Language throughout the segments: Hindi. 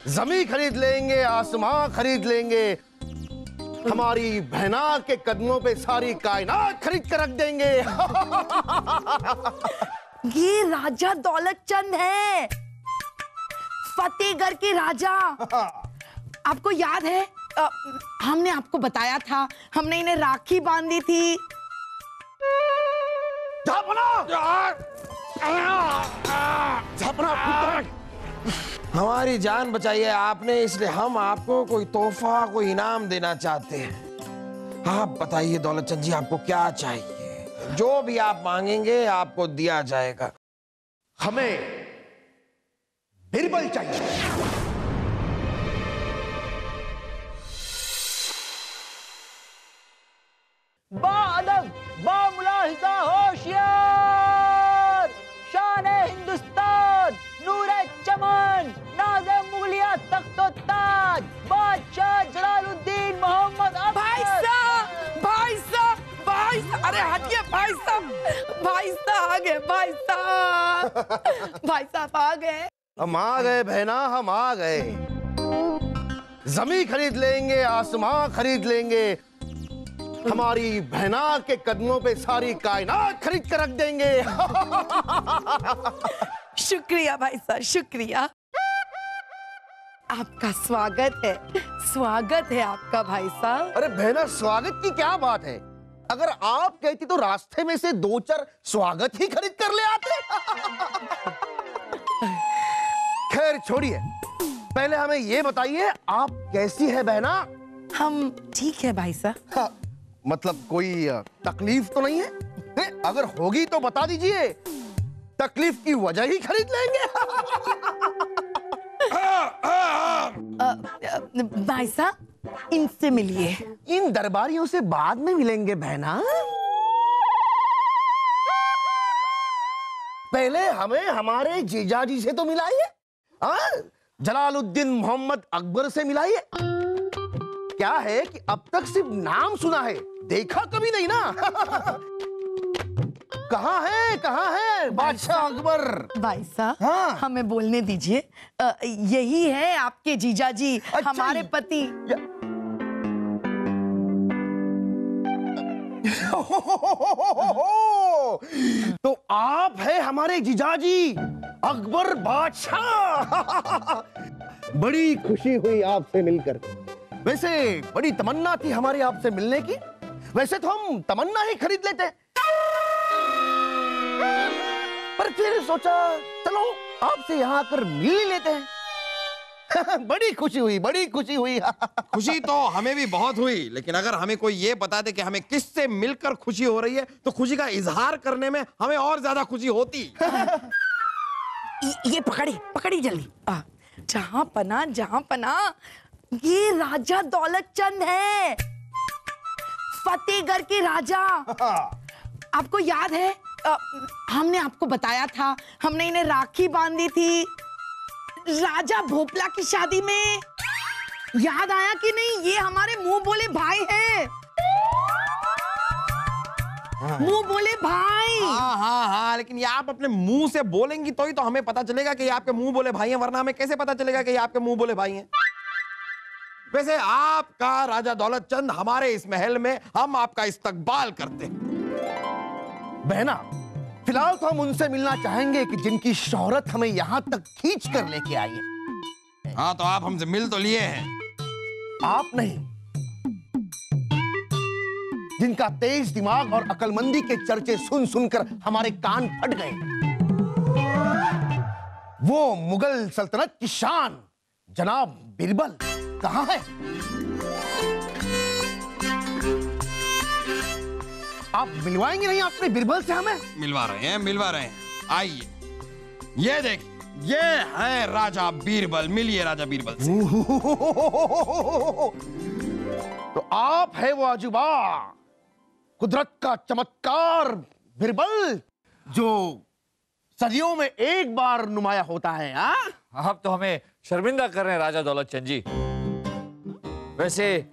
जमीन खरीद लेंगे, आसमां खरीद लेंगे, हमारी बहना के कदमों पे सारी कायनात खरीद कर रख देंगे। ये राजा दौलत चंद है, फतेहगढ़ के राजा। आपको याद है हमने आपको बताया था, हमने इन्हें राखी बांधी थी। हमारी जान बचाई है आपने, इसलिए हम आपको कोई तोहफा, कोई इनाम देना चाहते हैं। आप बताइए दौलत चंद जी, आपको क्या चाहिए? जो भी आप मांगेंगे आपको दिया जाएगा। हमें बिरबल चाहिए। बाअदब, बामुलाहिजा होशियार, शान हिंदुस्तान, नूरे चमन, नाज़े मुगलिया तख्तो ताज, बादशाह जलालुद्दीन मोहम्मद अकबर। भाई साहब, भाई साहब, भाई साहब, अरे हटिए भाई साहब, भाई साहब आ गए, भाई साहब, भाई साहब आ गए। हम आ गए बहना, हम आ गए। जमीन खरीद लेंगे, आसमां खरीद लेंगे, हमारी बहना के कदमों पे सारी कायनात खरीद कर रख देंगे। शुक्रिया भाई साहब, शुक्रिया। आपका स्वागत है, स्वागत है आपका भाई साहब। अरे बहना, स्वागत की क्या बात है? अगर आप कहती तो रास्ते में से 2-4 स्वागत ही खरीद कर ले आते। खैर छोड़िए, पहले हमें ये बताइए आप कैसी है बहना? हम ठीक है भाई साहब। हाँ, मतलब कोई तकलीफ तो नहीं है? अगर होगी तो बता दीजिए, तकलीफ की वजह ही खरीद लेंगे। भाई साहब इनसे मिलिए। इन दरबारियों से बाद में मिलेंगे बहना, पहले हमें हमारे जीजाजी से तो मिलाइए। जलालुद्दीन मोहम्मद अकबर से मिलाइए। क्या है कि अब तक सिर्फ नाम सुना है, देखा कभी नहीं ना। कहाँ है बादशाह अकबर? भाई साहब हाँ। हमें बोलने दीजिए। यही है आपके जीजाजी, अच्छा, हमारे पति। तो आप है हमारे जीजाजी अकबर बादशाह। बड़ी खुशी हुई आपसे मिलकर। वैसे बड़ी तमन्ना थी हमारी आपसे मिलने की। वैसे तो हम तमन्ना ही खरीद लेते, पर फिर सोचा चलो आपसे यहाँ आकर मिल ही लेते हैं। बड़ी खुशी हुई, बड़ी खुशी हुई। खुशी तो हमें भी बहुत हुई, लेकिन अगर हमें कोई ये बता दे कि हमें किससे मिलकर खुशी हो रही है तो खुशी का इजहार करने में हमें और ज्यादा खुशी होती। ये पकड़ी जल्दी। जहां पना ये राजा दौलत चंद है, फतेहगढ़ के राजा। आपको याद है हमने आपको बताया था, हमने इन्हें राखी बांधी थी राजा भोपला की शादी में। याद आया कि नहीं? ये हमारे मुंह बोले भाई हैं। मुंह बोले भाई। हाँ, लेकिन ये आप अपने मुंह से बोलेंगी तो ही तो हमें पता चलेगा कि ये आपके मुंह बोले भाई हैं, वरना हमें कैसे पता चलेगा कि ये आपके मुंह बोले भाई हैं? वैसे आपका राजा दौलत चंद हमारे इस महल में, हम आपका इस्तकबाल करते हैं। बहना, फिलहाल तो हम उनसे मिलना चाहेंगे कि जिनकी शोहरत हमें यहाँ तक खींच कर लेके आई है। हाँ, तो आप हमसे मिल तो लिए हैं। आप नहीं, जिनका तेज दिमाग और अक्लमंदी के चर्चे सुन सुनकर हमारे कान फट गए। वो मुगल सल्तनत की शान जनाब बिरबल कहाँ है? आप मिलवाएंगे नहीं अपने बिरबल से हमें? मिलवा रहे हैं। आइए, ये देखिए, ये है राजा बीरबल। मिलिए राजा बीरबल से। तो आप है वो अजूबा, कुदरत का चमत्कार बिरबल, जो सदियों में एक बार नुमाया होता है। आप तो हमें शर्मिंदा कर रहे हैं राजा दौलत चंद जी। वैसे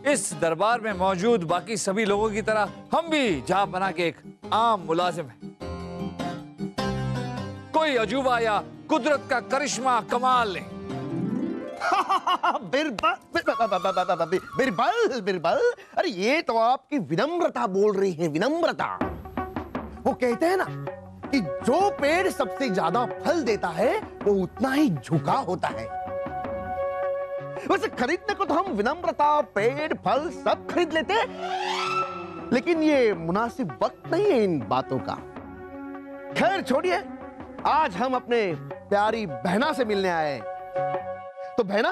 इस दरबार में मौजूद बाकी सभी लोगों की तरह हम भी जहां बना के एक आम मुलाजिम हैं। कोई अजूबा या कुदरत का करिश्मा कमाल नहीं। बिरबल बिरबल, अरे ये तो आपकी विनम्रता बोल रही है, विनम्रता। वो कहते हैं ना कि जो पेड़ सबसे ज्यादा फल देता है वो उतना ही झुका होता है। वैसे खरीदने को तो हम विनम्रता, पेड़, फल सब खरीद लेते हैं, लेकिन ये मुनासिब वक्त नहीं है इन बातों का। खैर छोड़िए, आज हम अपने प्यारी बहना से मिलने आए हैं। तो बहना,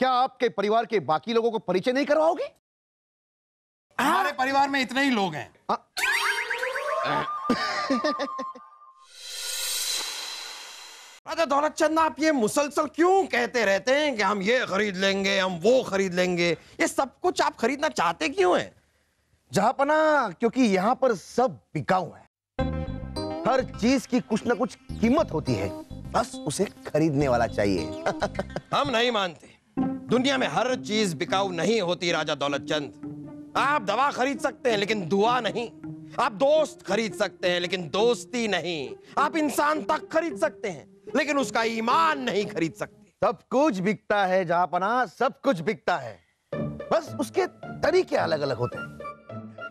क्या आपके परिवार के बाकी लोगों को परिचय नहीं करवाओगे? हमारे परिवार में इतने ही लोग हैं। राजा दौलत चंद, आप ये मुसलसल क्यों कहते रहते हैं कि हम ये खरीद लेंगे, हम वो खरीद लेंगे? ये सब कुछ आप खरीदना चाहते क्यों हैं? जहांपना, क्योंकि यहां पर सब बिकाऊ है। हर चीज की कुछ ना कुछ कीमत होती है, बस उसे खरीदने वाला चाहिए। हम नहीं मानते। दुनिया में हर चीज बिकाऊ नहीं होती राजा दौलत चंद। आप दवा खरीद सकते हैं लेकिन दुआ नहीं। आप दोस्त खरीद सकते हैं लेकिन दोस्ती नहीं। आप इंसान तक खरीद सकते हैं लेकिन उसका ईमान नहीं खरीद सकते। सब कुछ बिकता है जहांपना, सब कुछ बिकता है, बस उसके तरीके अलग अलग होते हैं।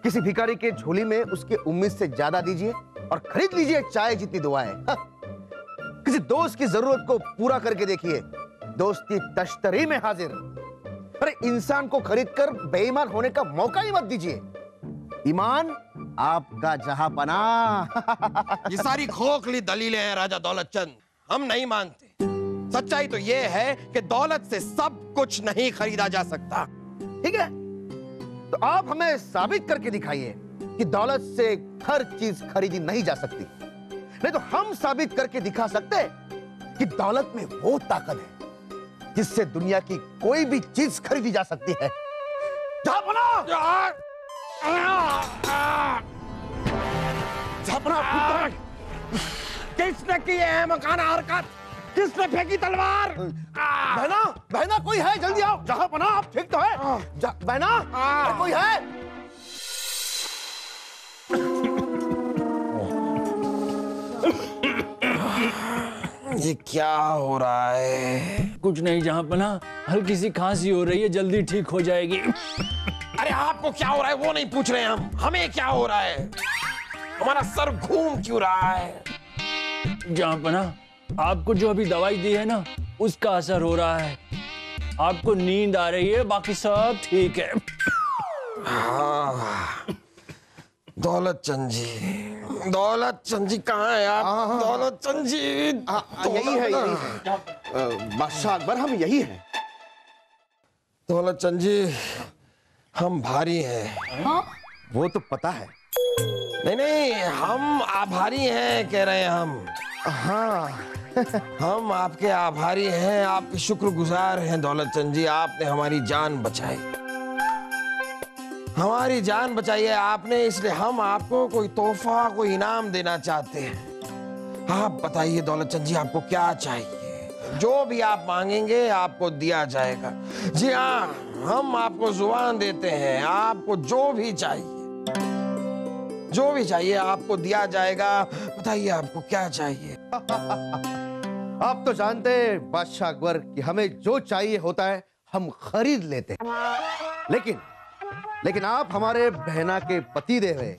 किसी भिखारी के झोली में उसके उम्मीद से ज्यादा दीजिए और खरीद लीजिए चाहे जितनी दुआएं। किसी दोस्त की जरूरत को पूरा करके देखिए, दोस्ती तश्तरी में हाजिर। अरे इंसान को खरीदकर बेईमान होने का मौका ही मत दीजिए। ईमान आपका जहांपना। ये सारी खोखली दलीलें हैं राजा दौलत चंद, हम नहीं मानते। सच्चाई तो यह है कि दौलत से सब कुछ नहीं खरीदा जा सकता। ठीक है, तो आप हमें साबित करके दिखाइए कि दौलत से हर चीज खरीदी नहीं जा सकती। नहीं तो हम साबित करके दिखा सकते हैं कि दौलत में वो ताकत है जिससे दुनिया की कोई भी चीज खरीदी जा सकती है। किसने की है मकाना हरकत? किसने फेंकी तलवार? बहना, बहना कोई है? जल्दी आओ। जहांपना, आप ठीक तो है? बहना, अरे कोई है? ये क्या हो रहा है? कुछ नहीं जहांपना, हल्की सी खांसी हो रही है, जल्दी ठीक हो जाएगी। अरे आपको क्या हो रहा है वो नहीं पूछ रहे हम, हमें क्या हो रहा है? हमारा सर घूम क्यों रहा है? जहांपना, आपको जो अभी दवाई दी है ना, उसका असर हो रहा है। आपको नींद आ रही है, बाकी सब ठीक है। दौलत चंद जी, दौलत चंद जी कहाँ है आप? दौलत चंद जी, यही है, यही है बादशाह अकबर, हम यही हैं। दौलत चंद जी, हम भारी हैं। हाँ? वो तो पता है। नहीं नहीं, हम आभारी हैं कह रहे हैं हम। हाँ। हम आपके आभारी हैं, आपके शुक्रगुजार हैं दौलत चंद जी। आपने हमारी जान बचाई, हमारी जान बचाई है आपने, इसलिए हम आपको कोई तोहफा, कोई इनाम देना चाहते हैं। आप बताइए दौलत चंद जी, आपको क्या चाहिए? जो भी आप मांगेंगे आपको दिया जाएगा। जी हाँ, हम आपको जुबान देते हैं, आपको जो भी चाहिए, जो भी चाहिए आपको दिया जाएगा। बताइए आपको क्या चाहिए? आप तो जानते हैं बादशाह अकबर कि हमें जो चाहिए होता है हम खरीद लेते हैं, लेकिन आप हमारे बहना के पति देव हैं,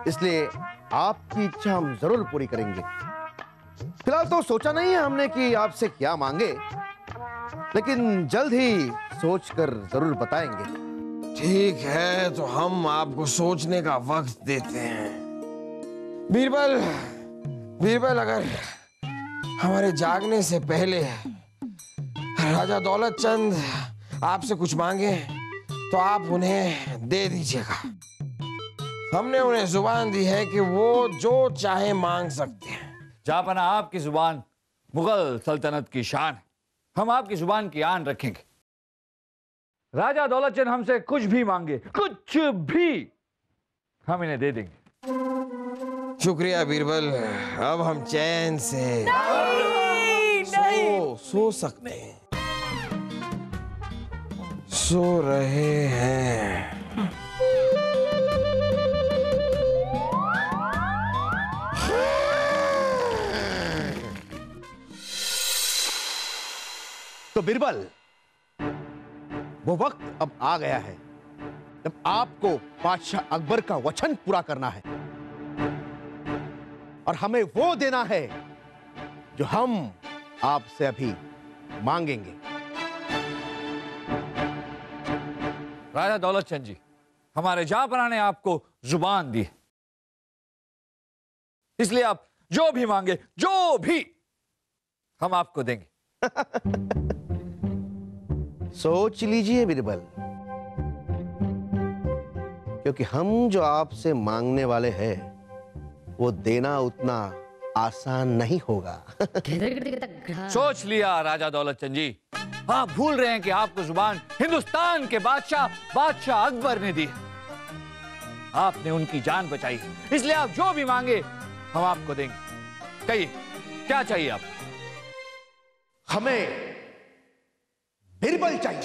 इसलिए आपकी इच्छा हम जरूर पूरी करेंगे। फिलहाल तो सोचा नहीं है हमने कि आपसे क्या मांगे, लेकिन जल्द ही सोचकर जरूर बताएंगे। ठीक है, तो हम आपको सोचने का वक्त देते हैं। बीरबल, बीरबल, अगर हमारे जागने से पहले राजा दौलत चंद आपसे कुछ मांगे तो आप उन्हें दे दीजिएगा। हमने उन्हें जुबान दी है कि वो जो चाहे मांग सकते हैं। जहांपना, आपकी जुबान मुगल सल्तनत की शान है, हम आपकी जुबान की आन रखेंगे। राजा दौलत चंद हमसे कुछ भी मांगे, कुछ भी, हम इन्हें दे देंगे। शुक्रिया बीरबल, अब हम चैन से सो सकते हैं, सो रहे हैं। तो बिरबल, वो वक्त अब आ गया है जब आपको बादशाह अकबर का वचन पूरा करना है और हमें वो देना है जो हम आपसे अभी मांगेंगे। राजा दौलतचंद जी, हमारे जहांपनाह ने आपको जुबान दी, इसलिए आप जो भी मांगे, जो भी, हम आपको देंगे। सोच लीजिए बिरबल, क्योंकि हम जो आपसे मांगने वाले हैं वो देना उतना आसान नहीं होगा। सोच लिया राजा दौलतचंद जी, आप भूल रहे हैं कि आपको जुबान हिंदुस्तान के बादशाह अकबर ने दी। आपने उनकी जान बचाई, इसलिए आप जो भी मांगे हम आपको देंगे। कहिए, क्या चाहिए आपको? हमें बिरबल चाहिए।